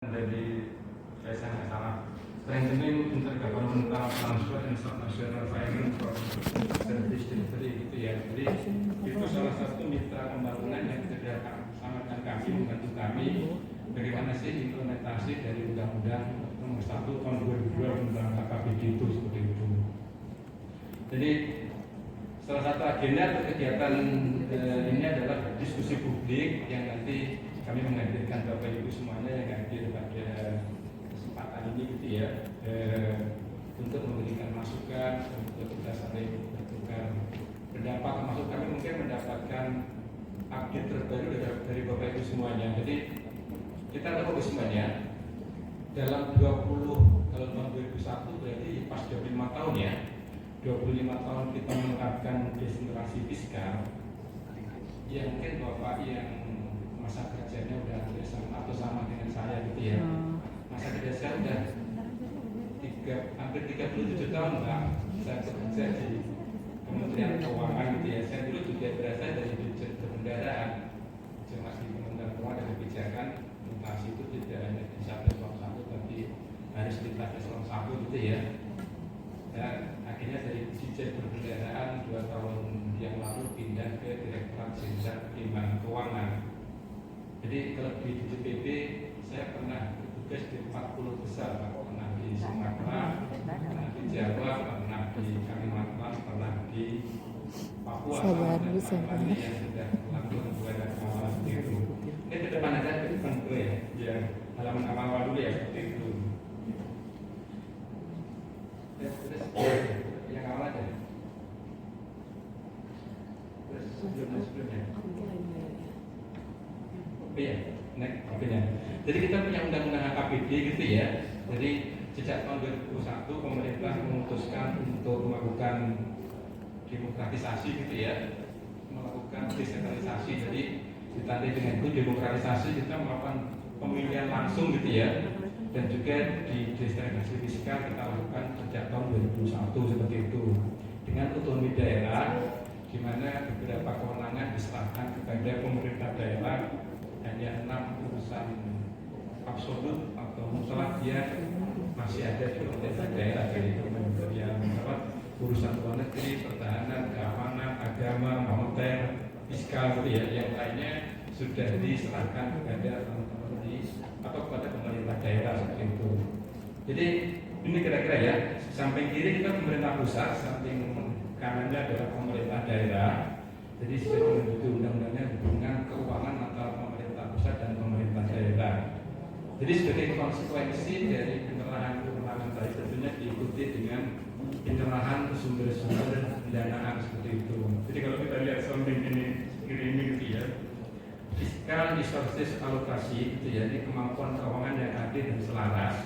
Dari saya nggak salah, strengthening intergovernmental transfer and subnational finance for service delivery gitu ya. Jadi itu salah satu mitra pembangunan yang kerja sama dengan kami, membantu kami bagaimana sih implementasi dari Undang-Undang Nomor 1 Tahun 2002 tentang KKBD itu seperti itu. Jadi salah satu agenda atau kegiatan ini adalah diskusi publik yang nanti kami menghadirkan Bapak Ibu semuanya yang hadir pada kesempatan ini gitu ya, untuk memberikan masukan, untuk kita saling bertukar pendapat, termasuk kami mungkin mendapatkan update terbaru dari Bapak Ibu semuanya. Jadi kita tahu semuanya dalam 20 tahun 2001 berarti pas 25 tahun ya, 25 tahun kita menerapkan desentralisasi fiskal. Ya mungkin Bapak yang masa kerjanya udah sama atau sama dengan saya gitu ya. Masa kerja saya udah hampir 37 tahun Pak. Saya bekerja di Kementerian Keuangan gitu ya. Saya dulu juga berasal dari Dirjen Perbendaharaan. Cuma di Kementerian Keuangan dan Kebijakan mutasi itu tidak hanya bisa eselon 1 tapi harus lintas eselon 1 gitu ya. Dan akhirnya dari Dirjen Perbendaharaan 2 tahun yang lalu pindah ke Direktorat Jenderal Penerimaan Keuangan. Jadi kalau di DJPB saya pernah bertugas di 40 besar, pernah di Sumatera, pernah di Jawa, pernah di Kalimantan, pernah di Papua, dan ini yang sudah melakukan kepada awal itu. Ini ke depan aja, ke depan dulu ya, halaman awal dulu ya seperti itu. Terus yang awal aja. Terus sebelumnya. Iya, oke. Jadi kita punya undang-undang KKBD gitu ya. Jadi sejak tahun 2001 pemerintah memutuskan untuk melakukan demokratisasi gitu ya, melakukan desentralisasi. Jadi ditandai dengan itu demokratisasi, kita melakukan pemilihan langsung gitu ya, dan juga di desentralisasi fiskal kita lakukan sejak tahun 2001 seperti itu, dengan otonomi daerah, di mana beberapa kewenangan diserahkan kepada pemerintah daerah. Hanya 6 urusan absolut atau mutlak dia masih ada di pemerintah daerah, yaitu Kementerian urusan luar negeri, pertahanan, keamanan, agama, moneter, fiskal gitu ya. Yang lainnya sudah diserahkan kepada teman-teman atau kepada pemerintah daerah seperti itu. Jadi ini kira-kira ya, samping kiri kita pemerintah pusat, samping kanannya adalah pemerintah daerah. Jadi sesuai dengan undang-undangnya hubungan keuangan antara pemerintah pusat dan pemerintah daerah. Jadi sebagai konsekuensi dari penyerahan kewenangan tadi tentunya diikuti dengan penyerahan sumber-sumber pendanaan seperti itu. Jadi kalau kita lihat samping ini gitu ya, fiskal resources alokasi gitu ya, ini kemampuan keuangan yang adil dan selaras.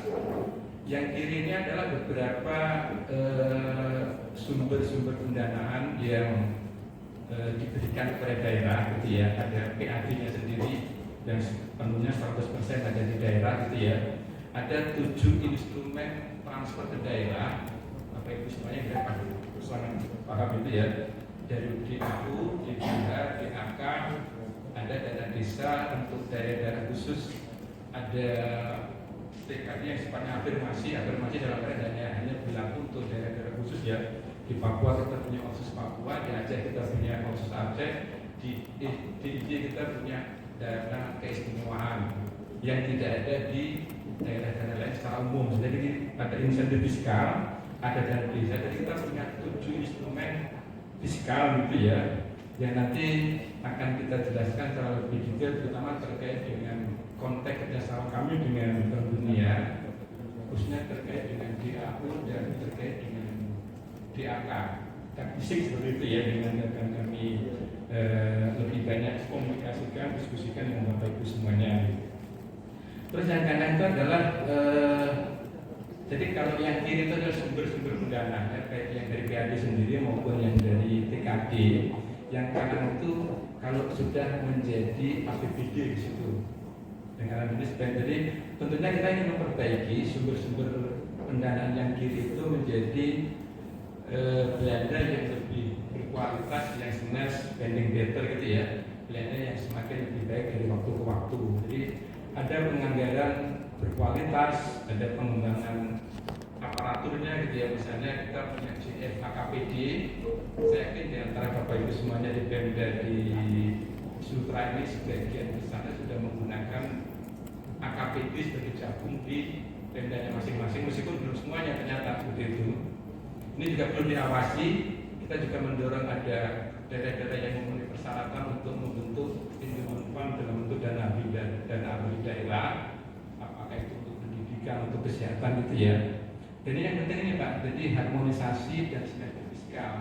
Yang kirinya adalah beberapa sumber-sumber pendanaan yang diberikan kepada daerah gitu ya. Ada PAD-nya sendiri yang penuhnya 100% ada di daerah gitu ya. Ada 7 instrumen transfer ke daerah, apa itu semuanya kita paham itu ya, dari DAU, DBH, DAK, ada dana desa untuk daerah-daerah khusus, ada TKD yang sifatnya afirmasi dalam keadaannya hanya berlaku untuk daerah-daerah khusus ya. Di Papua kita punya OSIS Papua, di Aceh kita punya OSIS Aceh, di DIY kita punya dana keistimewaan yang tidak ada di daerah-daerah lain secara umum. Jadi ada insentif fiskal, ada dana desa. Jadi kita punya 7 instrumen fiskal gitu ya, yang nanti akan kita jelaskan secara lebih detail, terutama terkait dengan konteks kerjasama kami dengan Bank Dunia, khususnya terkait dengan DAU dan terkait dengan DAK, fisik seperti itu ya, dengan akan kami lebih banyak komunikasikan, diskusikan dengan Bapak Ibu semuanya. Terus yang kanan itu adalah jadi kalau yang kiri itu adalah sumber-sumber pendanaan, baik yang dari PAD sendiri maupun yang dari TKD. Yang kanan itu kalau sudah menjadi APBD di situ. Dengan ini jadi tentunya kita ingin memperbaiki sumber-sumber pendanaan yang kiri itu menjadi belanja yang lebih berkualitas, yang sebenarnya spending better gitu ya, belanja yang semakin lebih baik dari waktu ke waktu. Jadi ada penganggaran berkualitas, ada pengembangan aparaturnya gitu ya. Misalnya kita punya GF AKPD, saya yakin di antara Bapak Ibu semuanya di Pemda di Sultra ini sebagian di sana sudah menggunakan AKPD sebagai gabung di Pemdanya masing-masing, meskipun belum semuanya ternyata seperti itu. Ini juga perlu diawasi. Kita juga mendorong ada daerah-daerah yang memenuhi persyaratan untuk membentuk independen dalam bentuk dana abadi daerah, apakah itu untuk pendidikan, untuk kesehatan gitu ya. Jadi yang penting ini Pak, jadi harmonisasi dan sinergi fiskal.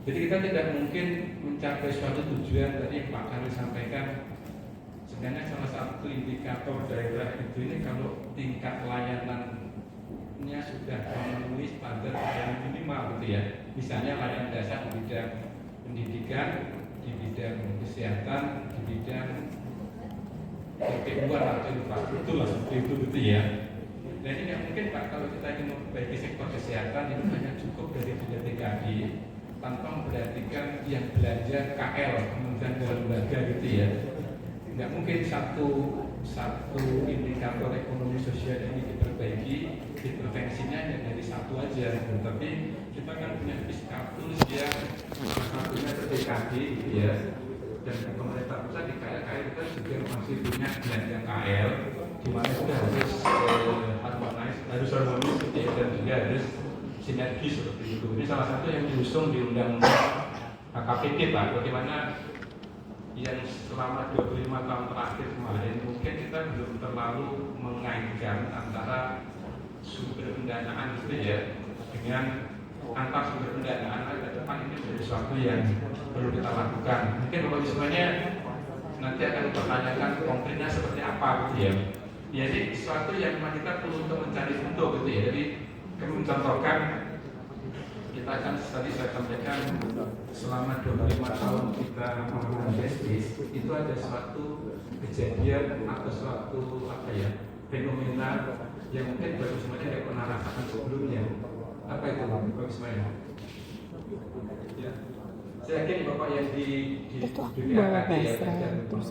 Jadi kita tidak mungkin mencapai suatu tujuan tadi yang Pak Karli sampaikan. Sebenarnya salah satu indikator daerah itu ini kalau tingkat layanannya sudah memenuhi standar yang minimal gitu ya. Misalnya layanan dasar di bidang pendidikan, di bidang kesehatan, di bidang kehidupan atau infrastruktur lah seperti itu gitu ya. Dan ini yang mungkin Pak, kalau kita ingin memperbaiki sektor kesehatan itu hanya cukup dari 3 TKD tanpa memperhatikan yang belanja KL, Kementerian Lembaga gitu ya. Nggak mungkin satu indikator ekonomi sosial ini diperbaiki, intervensinya hanya dari satu aja. Tetapi kita kan punya Fiskatus yang satunya TKD gitu ya. Dan pemerintah pusat di KL kita juga masih punya belanja KL, di mana sudah harus harmonis gitu ya, dan juga harus sinergi seperti itu. Ini salah satu yang diusung di Undang-Undang AKPD Pak, bagaimana yang selama 25 tahun terakhir kemarin mungkin kita belum terlalu mengaitkan antara sumber pendanaan gitu ya dengan antar sumber pendanaan ke depan. Ini menjadi sesuatu yang perlu kita lakukan. Mungkin Bapak semuanya nanti akan mempertanyakan konkretnya seperti apa gitu ya. Jadi sesuatu yang memang kita perlu untuk mencari bentuk gitu ya. Jadi kami mencontohkan, kita akan tadi saya sampaikan selama 25 tahun kita melakukan bisnis itu ada suatu kejadian atau suatu fenomena yang mungkin Bapak semuanya tidak pernah rasakan sebelumnya. Apa itu Bapak semuanya? Ya. Saya yakin Bapak yang di itu aku bawa basra terus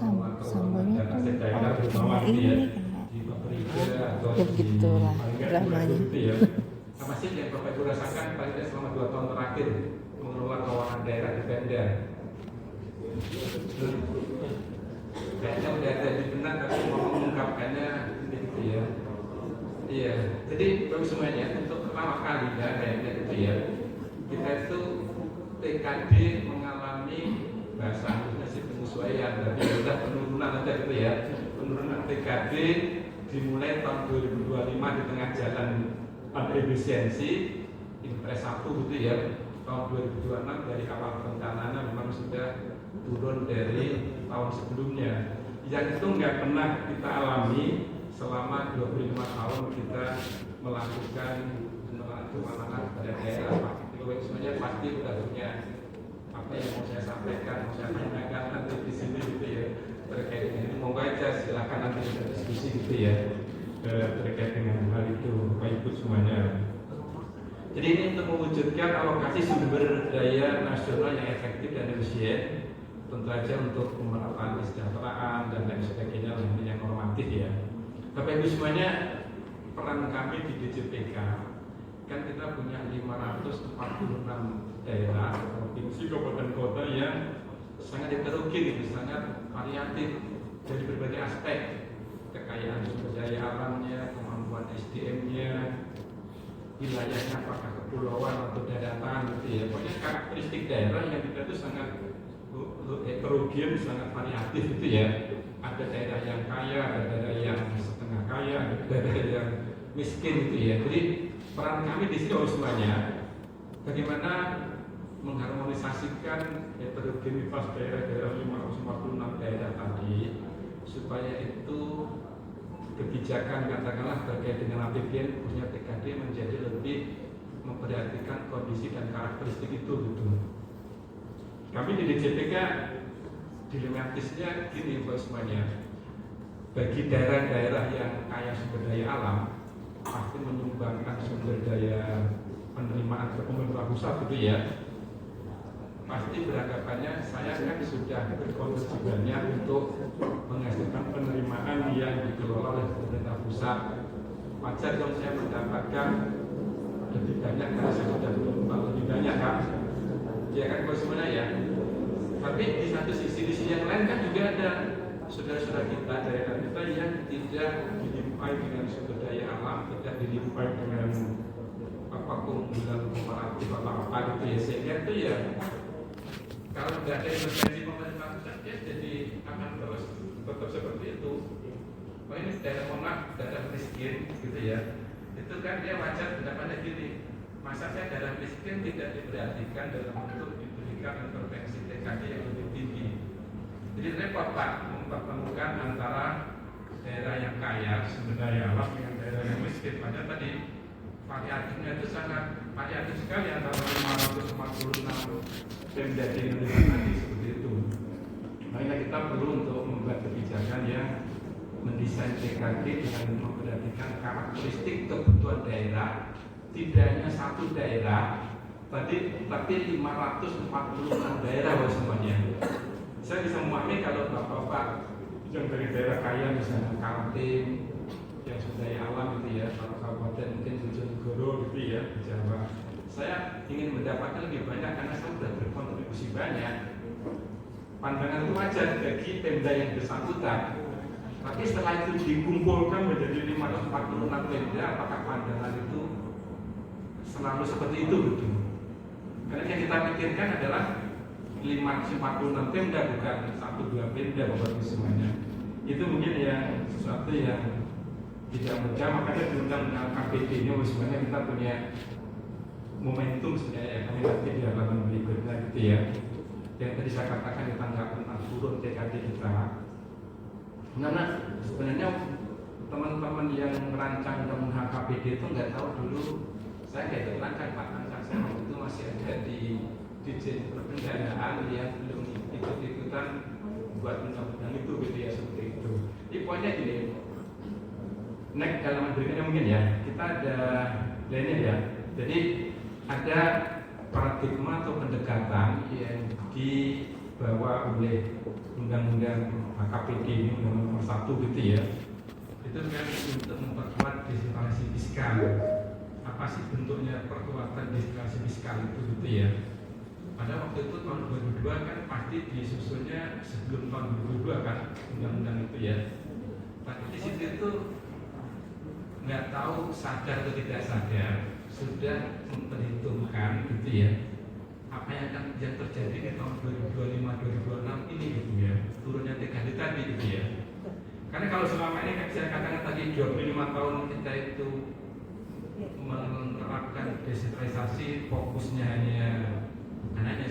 sambalnya tuh di Paprika atau ya begitulah dramanya. Apa sih yang Bapak Ibu rasakan paling tidak selama 2 tahun terakhir mengelola keuangan daerah di Pemda? Kayaknya udah ada di benak tapi mau mengungkapkannya gitu ya. Iya, jadi Bapak semuanya untuk pertama kali ya kayaknya gitu ya. Kita itu TKD mengalami bahasa Inggrisnya sih penyesuaian, tapi sudah penurunan aja gitu ya. Penurunan TKD dimulai tahun 2025 di tengah jalan efisiensi Impres 1 gitu ya. Tahun 2026 dari awal perencanaan memang sudah turun dari tahun sebelumnya. Yang itu nggak pernah kita alami selama 25 tahun kita melakukan pengelolaan keuangan pada daerah. Pak, semuanya pasti sudah punya apa yang mau saya sampaikan, mau saya tanyakan nanti di sini gitu ya terkait dengan itu. Moga aja silakan nanti kita diskusi gitu ya terkait dengan hal itu Bapak Ibu semuanya. Jadi ini untuk mewujudkan alokasi sumber daya nasional yang efektif dan efisien, tentu saja untuk pemerataan kesejahteraan dan lain sebagainya yang normatif ya. Bapak Ibu semuanya, peran kami di DJPK kan kita punya 546 daerah provinsi kabupaten kota yang sangat heterogen, sangat variatif dari berbagai aspek, kekayaan sumber daya alamnya, kemampuan SDM-nya, wilayahnya apakah kepulauan atau daratan gitu ya. Pokoknya karakteristik daerah yang kita itu sangat heterogen, sangat variatif gitu ya. Ada daerah yang kaya, ada daerah yang setengah kaya, ada daerah yang miskin gitu ya. Jadi peran kami di sini semuanya bagaimana mengharmonisasikan heterogenitas daerah-daerah 546 daerah tadi supaya itu kebijakan katakanlah terkait dengan APBN punya TKD menjadi lebih memperhatikan kondisi dan karakteristik itu gitu. Kami di DJPK dilematisnya gini Bapak semuanya, bagi daerah-daerah yang kaya sumber daya alam pasti menyumbangkan sumber daya penerimaan ke pemerintah pusat gitu ya. pasti beranggapannya saya kan sudah berkontribusi banyak untuk menghasilkan penerimaan yang dikelola oleh pemerintah pusat. Wajar dong saya mendapatkan lebih banyak karena saya sudah menyumbang lebih banyak kan? Ya kan sebenarnya ya. Tapi di satu sisi yang lain kan juga ada saudara-saudara kita, daerah kita yang tidak dilimpahi dengan sumber daya alam, tidak dilimpahi dengan keunggulan komparatif apa gitu ya, sehingga itu ya kalau nggak ada intervensi pemerintah pusat ya jadi akan terus tetap seperti itu. Oh ini daerah miskin gitu ya, itu kan dia wajar pendapatnya gini, masa saya daerah miskin tidak diperhatikan dalam bentuk diberikan intervensi TKD yang lebih tinggi. Jadi repot Pak mempertemukan antara daerah yang kaya sumber daya alam dengan daerah yang miskin. Padahal tadi variatifnya itu sangat variatif sekali antara 546 Pemda di Indonesia tadi seperti itu. Makanya kita perlu untuk membuat kebijakan yang mendesain TKD dengan memperhatikan karakteristik kebutuhan daerah, tidak hanya satu daerah, tapi 546 daerah semuanya. Saya bisa memahami kalau bapak-bapak yang dari daerah kaya misalnya Kaltim, yang sumber daya alam gitu ya, kalau kabupaten mungkin Bojonegoro gitu ya di Jawa. Saya ingin mendapatkan lebih banyak karena saya sudah berkontribusi banyak. Pandangan itu wajar bagi Pemda yang bersangkutan. Tapi setelah itu dikumpulkan menjadi 546 Pemda, apakah pandangan itu selalu seperti itu gitu? Karena yang kita pikirkan adalah 546 Pemda bukan 1-2 Pemda Bapak semuanya. Itu mungkin yang sesuatu yang tidak mudah, makanya di undang-undang KPD ini sebenarnya kita punya momentum sebenarnya ya, kami nanti di halaman berikutnya gitu ya. Yang tadi saya katakan tentang turun TKD kita. Karena sebenarnya teman-teman yang merancang undang-undang KPD itu nggak tahu dulu, saya nggak ikut rancang Pak, saya waktu itu masih ada di Dirjen Perbendaharaan yang belum ikut-ikutan buat undang-undang itu gitu ya, seperti itu. Jadi poinnya gini, next halaman berikutnya mungkin ya, kita ada lainnya ya. Jadi ada paradigma atau pendekatan yang dibawa oleh undang-undang KPD ini, undang nomor 1 gitu ya. Itu kan untuk memperkuat desentralisasi fiskal. Apa sih bentuknya perkuatan desentralisasi fiskal itu gitu ya. Pada waktu itu tahun 2002 kan pasti disusunnya sebelum tahun 2002 kan undang-undang itu ya. Tapi di situ itu nggak tahu sadar atau tidak sadar sudah memperhitungkan gitu ya apa yang akan terjadi di tahun 2025-2026 ini gitu ya, turunnya TKD tadi gitu ya. Karena kalau selama ini kan saya katakan tadi 25 tahun kita itu menerapkan desentralisasi, fokusnya hanya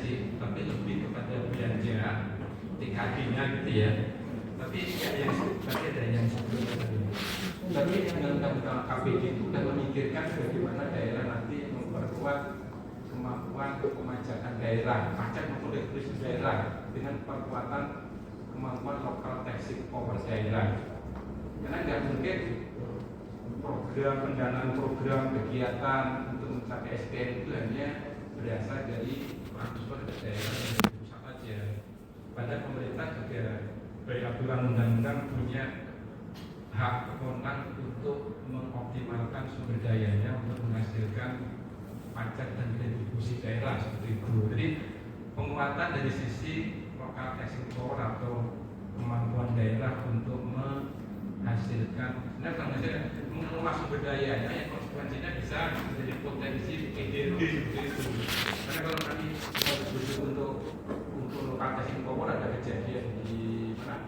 sih, tapi lebih kepada belanja TKD-nya gitu ya. Tapi ada yang sebelumnya tadi. Tapi dengan KPD itu sudah memikirkan bagaimana daerah nanti memperkuat kemampuan pemajakan daerah, pajak maupun retribusi daerah dengan perkuatan kemampuan lokal taxing power daerah. Karena nggak mungkin program pendanaan program kegiatan untuk mencapai SPN itu hanya berasal dari transfer ke daerah dan pusat saja. Padahal pemerintah juga dari aturan undang-undang punya hak kewenangan untuk mengoptimalkan sumber dayanya untuk menghasilkan pajak dan retribusi daerah seperti itu. Jadi penguatan dari sisi lokal taxing power atau kemampuan daerah untuk menghasilkan, mengelola sumber dayanya yang konsekuensinya bisa menjadi potensi EDD seperti itu. Karena kalau nanti untuk lokal taxing power ada kejadian di mana?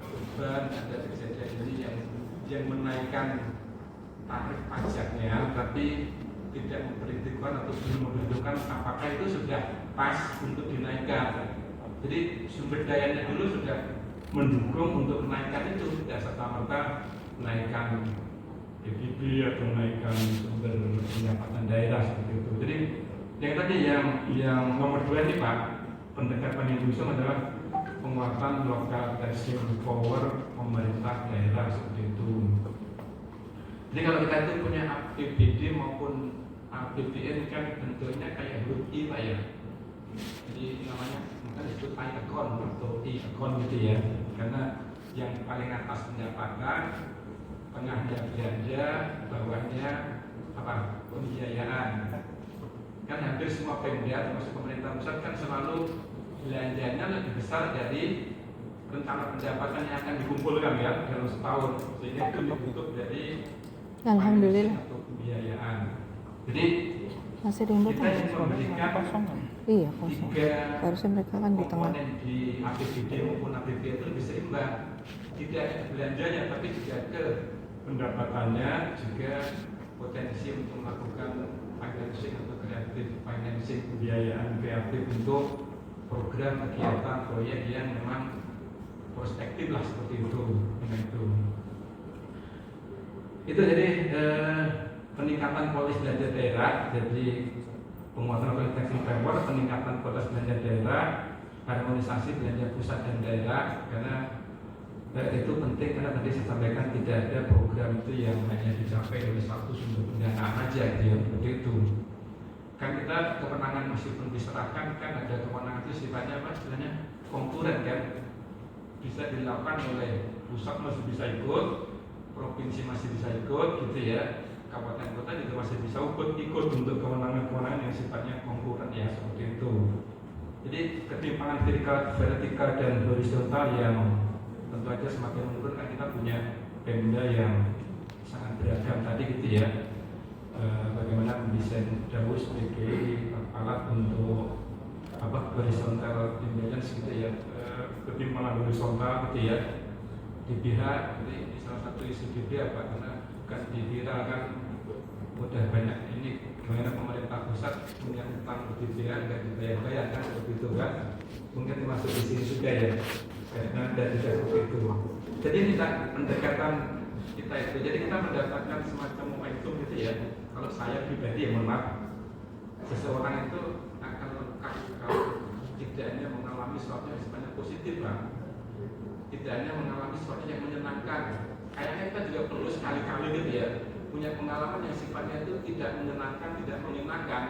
Tuban, ada kejadian ini yang menaikkan tarif pajaknya, tapi tidak memperhitungkan atau belum memperhitungkan apakah itu sudah pas untuk dinaikkan. Jadi sumber dayanya dulu sudah mendukung untuk menaikkan itu, tidak serta-merta menaikkan PBB atau menaikkan sumber pendapatan daerah seperti itu. Jadi yang tadi yang nomor 2 ini Pak, pendekatan yang diusung adalah penguatan lokal taxing power pemerintah daerah seperti itu. Jadi kalau kita itu punya APBD maupun APBN kan bentuknya kayak huruf I Pak ya. Jadi namanya mungkin disebut I-account atau E-account gitu ya, karena yang paling atas pendapatan, tengahnya belanja, bawahnya apa? Pembiayaan. Kan hampir semua Pemda termasuk pemerintah pusat kan selalu belanjanya lebih besar dari rencana pendapatan yang akan dikumpulkan ya dalam setahun, sehingga itu ditutup dari Alhamdulillah. atau pembiayaan. Jadi Masih rimbo kita ingin memberikan Iya kosong. tiga Harusnya mereka kan di tengah. komponen di APBD maupun APBD itu lebih seimbang. Tidak hanya belanjanya, tapi juga ke pendapatannya, juga potensi untuk melakukan financing atau kreatif financing, pembiayaan kreatif untuk program kegiatan proyek yang memang prospektif lah seperti itu. Itu jadi peningkatan kualitas belanja daerah, jadi penguatan organisasi framework, peningkatan kualitas belanja daerah, harmonisasi belanja pusat dan daerah, karena itu penting karena tadi saya sampaikan tidak ada program itu yang hanya dicapai oleh satu sumber pendanaan aja gitu ya, seperti itu. Kan kita kewenangan meskipun diserahkan kan ada kewenangan itu sifatnya apa? Istilahnya konkuren kan, bisa dilakukan oleh pusat masih bisa ikut, provinsi masih bisa ikut gitu ya, kabupaten kota juga masih bisa ikut untuk kewenangan-kewenangan yang sifatnya konkuren ya seperti itu. Jadi ketimpangan vertikal dan horizontal yang tentu aja semakin menurun kan kita punya Pemda yang sangat beragam tadi gitu ya. Bagaimana mendesain DAU sebagai alat untuk apa horizontal imbalance gitu ya, ketimpangan horizontal gitu ya. Di pihak ini salah satu isu DB apa karena bukan diviralkan udah banyak ini bagaimana pemerintah pusat punya utang BPA nggak dibayar-bayar kan seperti itu kan, mungkin termasuk di sini juga ya karena ada juga seperti itu. Jadi kita pendekatan kita itu, jadi kita mendapatkan semacam momentum gitu ya. Kalau saya pribadi ya mohon maaf, seseorang itu akan lengkap kalau tidak hanya mengalami sesuatu yang sifatnya positif lah, tidak hanya mengalami sesuatu yang menyenangkan. Kayaknya kita juga perlu sekali-kali gitu ya punya pengalaman yang sifatnya itu tidak menyenangkan, tidak menyenangkan.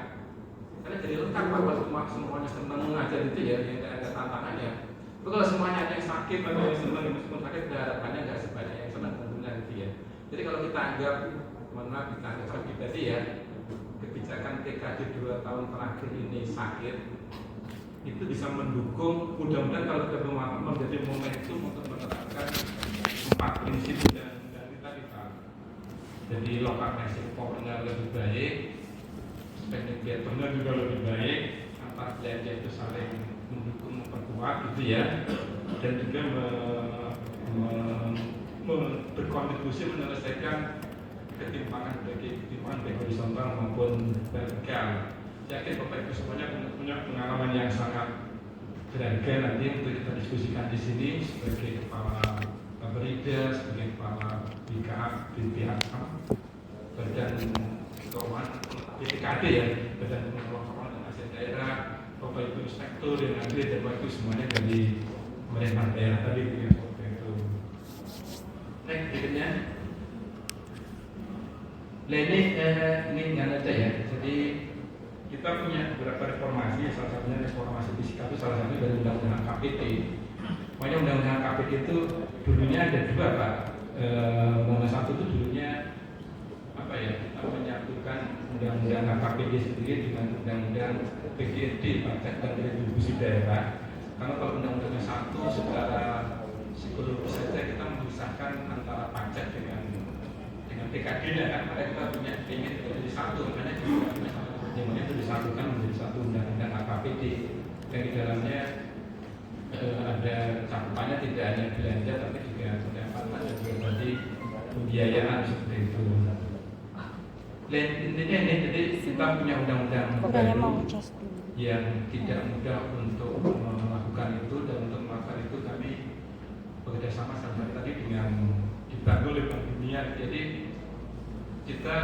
Karena jadi lengkap kalau semuanya senang aja gitu ya, yang tidak ada tantangannya. Tapi kalau semuanya ada yang sakit atau yang senang, meskipun sakit, harapannya nggak sebanyak yang senang tentunya gitu ya. Jadi kalau kita anggap, mohon maaf kita anggap sakit tadi ya, kebijakan TKD 2 tahun terakhir ini sakit, itu bisa mendukung, mudah-mudahan kalau kita menjadi momentum untuk menerapkan 4 prinsip dan kita. Jadi local pricing powernya lebih baik, spending patternnya juga lebih baik, antar belanja itu saling mendukung, memperkuat gitu ya, dan juga berkontribusi menyelesaikan ketimpangan baik horizontal maupun vertikal. Yakin Bapak Ibu semuanya punya pengalaman yang sangat berharga nanti untuk kita diskusikan di sini sebagai kepala Baperida, sebagai kepala BPH, Badan Keuangan BPKD ya, Badan Pengelola Keuangan dan Aset Daerah, Bapak Ibu Inspektur dan Agri dan Wakil semuanya dari pemerintah daerah tadi ya, seperti itu. Next berikutnya. Ini dengan aja ya. Jadi kita punya beberapa reformasi, salah satunya reformasi fisika itu salah satu dari undang-undang KPT. Pokoknya undang-undang KPT itu dulunya ada dua Pak. Undang-undang satu itu dulunya apa ya? Kita menyatukan undang-undang KPT sendiri dengan undang-undang PGD pajak dan retribusi daerah. Karena kalau undang-undang satu secara psikologis saja kita memisahkan antara pajak dengan PKD-nya kan, makanya kita punya ingin itu jadi satu, makanya yang itu disatukan menjadi satu undang-undang KPT yang di dalamnya ada cakupannya tidak hanya belanja tapi juga pendapatan dan juga tadi pembiayaan seperti itu. Intinya ini jadi kita punya undang-undang baru yang tidak mudah untuk melakukan itu, dan untuk melakukan itu kami bekerjasama sama tadi dengan dibantu oleh Bank Dunia. Jadi kita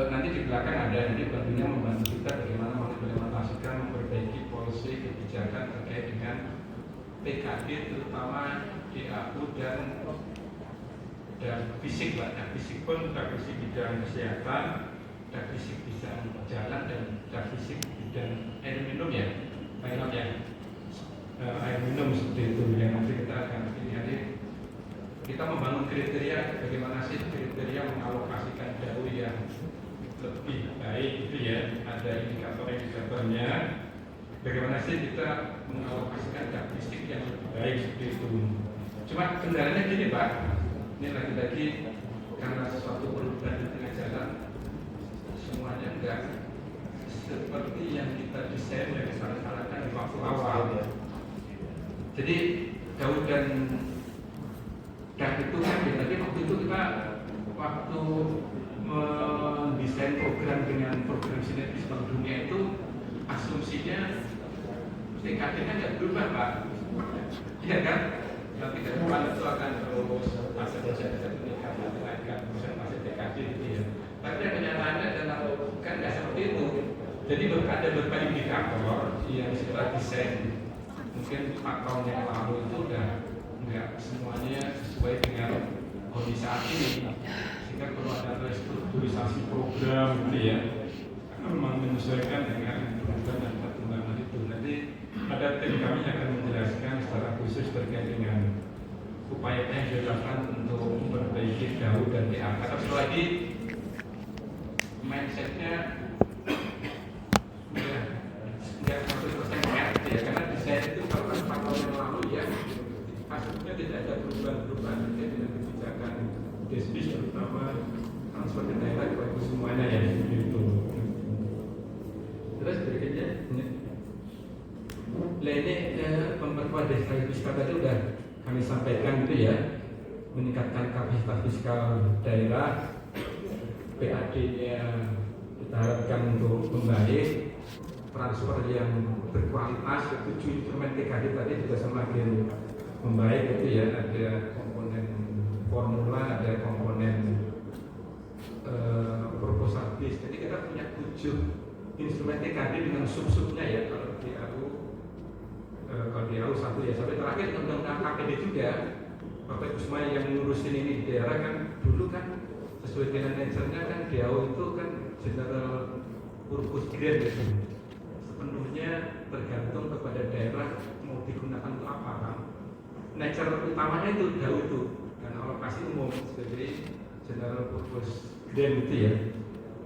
nanti di belakang ada, jadi Bank Dunia membantu kita bagaimana mengimplementasikan, memperbaiki polisi kebijakan terkait dengan PKD terutama DAU dan fisik Pak. Dan fisik pun fisik bidang kesehatan, dan fisik bidang jalan, dan fisik dan air minum ya, pilot ya, air minum seperti itu yang nanti kita akan lihat. Kita membangun kriteria bagaimana sih kriteria mengalokasikan dau yang lebih baik itu ya, ada indikator-indikatornya. Bagaimana sih kita mengalokasikan gas listrik yang lebih baik seperti itu. Cuma kendalanya gini Pak, ini lagi-lagi karena sesuatu perubahan di tengah jalan, semuanya enggak seperti yang kita desain dan disarankan di waktu awal. Jadi dau dan itu kan tadi waktu itu kita waktu mendesain program dengan program sinergis Bank Dunia itu asumsinya TKD-nya nggak berubah Pak, iya kan? Nanti ke depan itu akan terus ada peningkatan kenaikan persentase TKD gitu ya. Tapi kenyataannya adalah kan nggak seperti itu. Jadi ada beberapa indikator yang setelah desain mungkin 4 tahun yang lalu itu udah nggak semuanya sesuai dengan kondisi saat ini, sehingga perlu ada restrukturisasi program gitu ya, memang menyesuaikan dengan program dan perkembangan itu. Nanti ada tim kami akan menjelaskan secara khusus terkait dengan upaya yang dilakukan untuk memperbaiki dau dan DA. Karena sekali lagi mindsetnya nggak 100% ya, karena desain itu kalau 4 tahun yang lalu ya kasusnya tidak ada perubahan-perubahan terkait dengan kebijakan desbis terutama transfer ke daerah kepada semuanya ya itu. Terus berikutnya ini memperkuat desa fiskal tadi sudah kami sampaikan itu ya, meningkatkan kapasitas fiskal daerah, PAD-nya kita harapkan untuk membaik, transfer yang berkualitas, 7 instrumen TKD tadi juga semakin membaik itu ya, ada komponen formula, ada komponen proposal bis. Jadi kita punya 7 instrumen TKD dengan sub-subnya ya, kalau di AU 1 ya, sampai terakhir undang-undang KPD juga. Bapak Ibu semua yang ngurusin ini di daerah kan dulu kan sesuai dengan nature-nya kan di AU itu kan general purpose grant gitu. Sepenuhnya tergantung kepada daerah mau digunakan untuk apa kan. Nature utamanya itu DAU itu dan alokasi umum sebagai general purpose grant gitu ya.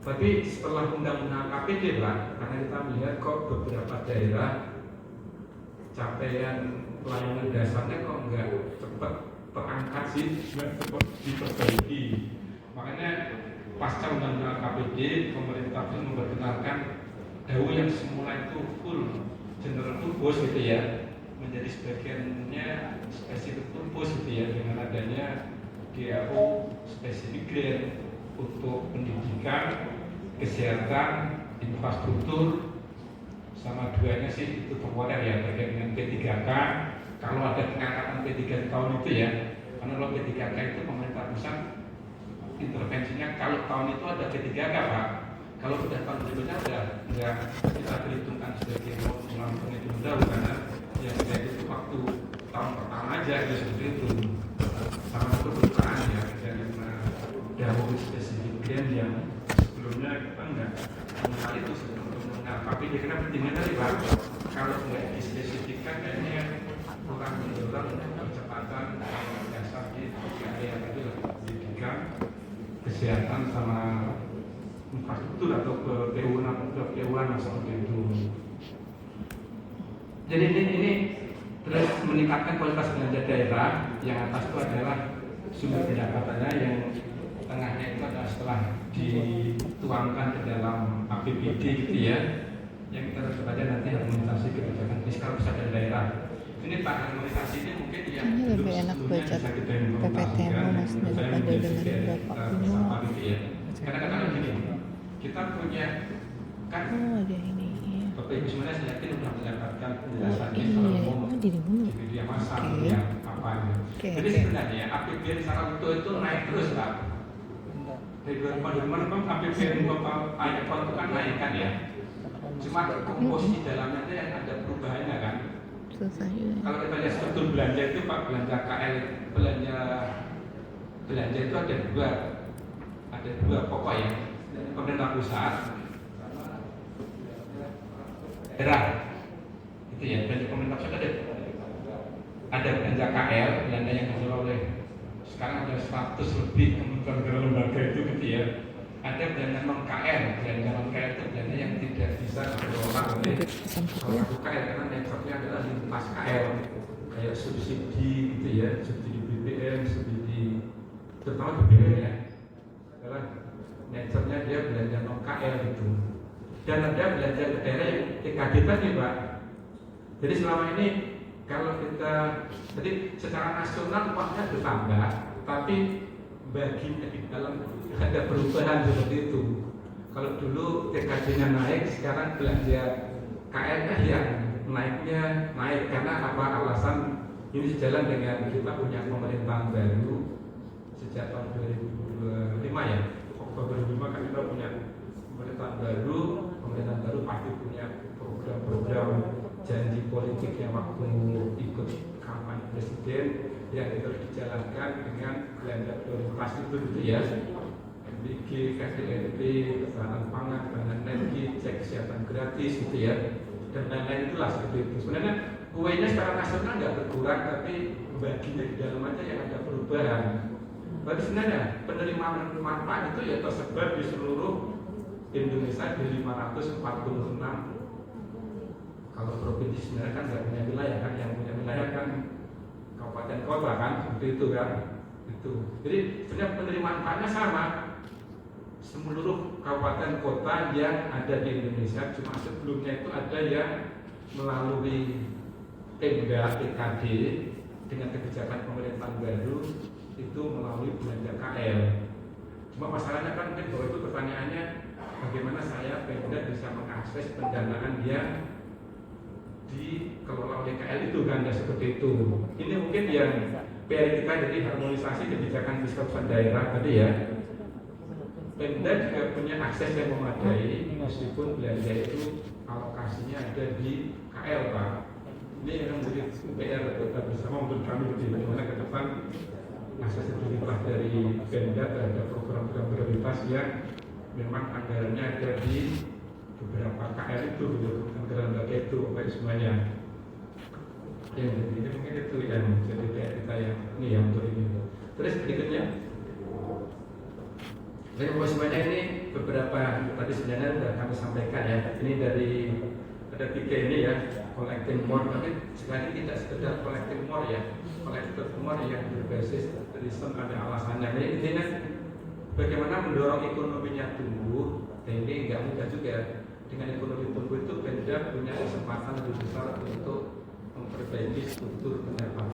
Tapi setelah undang-undang KPD Pak, karena kita melihat kok beberapa daerah capaian pelayanan dasarnya kok enggak cepat terangkat sih, enggak cepat diperbaiki. Makanya pasca undang-undang KPD, pemerintah pun memperkenalkan DAU yang semula itu full general purpose gitu ya, menjadi sebagiannya specific purpose gitu ya, dengan adanya DAU specific grant untuk pendidikan, kesehatan, infrastruktur, sama duanya sih itu terwajar ya terkait dengan P3K. Kalau ada pengangkatan P3 tahun itu ya, karena kalau P3K itu pemerintah pusat intervensinya kalau tahun itu ada P3K Pak. Kalau sudah tahun berikutnya udah nggak kita perhitungkan sebagai ulang penghitungan DAU, karena yang saya itu waktu tahun pertama aja itu seperti itu. Sama kebutuhan ya, dan DAU spesifik grant yang sebelumnya kita nggak mengenal itu sebelum tapi dikira pentingnya tadi Pak, kalau nggak dispesifikkan kayaknya kurang mendorong percepatan dasar di area tadi pendidikan, kesehatan sama infrastruktur atau PU-an seperti itu. Jadi ini terus meningkatkan kualitas belanja daerah. Yang atas itu adalah sumber pendapatannya, yang tengahnya itu adalah setelah dituangkan ke dalam APBD gitu ya, yang kita harus baca nanti harmonisasi kebijakan fiskal pusat dan daerah. Ini Pak, harmonisasi ini mungkin yang ini lebih enak baca PPTM mas daripada dengan Bapak Bimo. Ya. Kadang-kadang gini, kita punya kan ada ini ya. Bapak Ibu semuanya saya yakin sudah mendapatkan penjelasannya Iya, secara umum di mana? di media massa yang apa ya. Jadi sebenarnya APBN secara utuh itu naik terus Pak. Dari 2005 kan APBN total ayat itu kan naik kan ya. Cuma komposisi dalamnya itu yang ada perubahannya kan. Susah juga. Kalau kita lihat struktur belanja itu Pak, belanja KL, belanja itu ada dua pokok ya. Pemerintah pusat daerah itu ya, belanja pemerintah pusat ada belanja KL, belanja yang dikelola oleh sekarang ada 100 lebih kementerian lembaga itu gitu ya. Ada belanja non KL, belanja non KL itu belanja yang tidak bisa dikelola oleh salah satu KL karena networknya adalah lintas KL, kayak subsidi gitu ya, subsidi BBM, subsidi terutama BBM ya, adalah networknya dia belanja non KL gitu. Dan ada belanja daerah yang TKD tadi Pak. Jadi selama ini kalau kita, jadi secara nasional uangnya bertambah, tapi baginya di dalam ada perubahan seperti itu. Kalau dulu TKD-nya naik, sekarang belanja KL-nya yang naiknya naik karena apa alasan? Ini sejalan dengan kita punya pemerintahan baru sejak tahun 2005 ya. Oktober 2005 kan kita punya pemerintahan baru pasti punya program-program janji politik yang waktu ikut kampanye presiden yang itu dijalankan dengan belanja prioritas itu gitu ya, MBG, KDRT, ketahanan pangan, ketahanan energi, cek kesehatan gratis gitu ya, dan lain-lain itulah seperti itu. Sebenarnya kuenya secara nasional nggak berkurang, tapi baginya di dalam aja yang ada perubahan. Berarti sebenarnya penerimaan manfaat itu ya tersebar di seluruh Indonesia di 546. Kalau provinsi sebenarnya kan nggak punya wilayah kan, yang punya wilayah kan kabupaten kota kan, seperti itu kan. Itu. Jadi sebenarnya penerimaan manfaatnya sama. Seluruh kabupaten kota yang ada di Indonesia, cuma sebelumnya itu ada yang melalui Pemda TKD dengan kebijakan pemerintahan baru itu melalui belanja KL. Cuma masalahnya kan mungkin bahwa itu pertanyaannya bagaimana saya Pemda bisa mengakses pendanaan yang dikelola oleh KL itu kan, ya seperti itu. Ini mungkin yang PR kita, jadi harmonisasi kebijakan fiskal pusat daerah tadi ya. Pemda juga punya akses yang memadai meskipun belanja itu alokasinya ada di KL Pak. Ini yang menjadi PR kita bersama untuk kami bagaimana ke depan aksesibilitas dari Pemda terhadap program-program prioritas yang memang anggarannya ada di beberapa KL itu, anggaran lembaga itu, baik semuanya. Ya, jadi mungkin itu yang jadi PR kita yang ini yang untuk ini. Terus berikutnya, jadi semuanya ini beberapa tadi sebenarnya sudah kami sampaikan ya. Ini dari ada 3 ini ya, collecting more, tapi sekali tidak sekedar collecting more ya, collecting more yang berbasis reason ada alasannya. Jadi intinya bagaimana mendorong ekonominya tumbuh, dan ini nggak mudah juga. Dengan ekonomi tumbuh itu Pemda punya kesempatan lebih besar untuk memperbaiki struktur pendapatan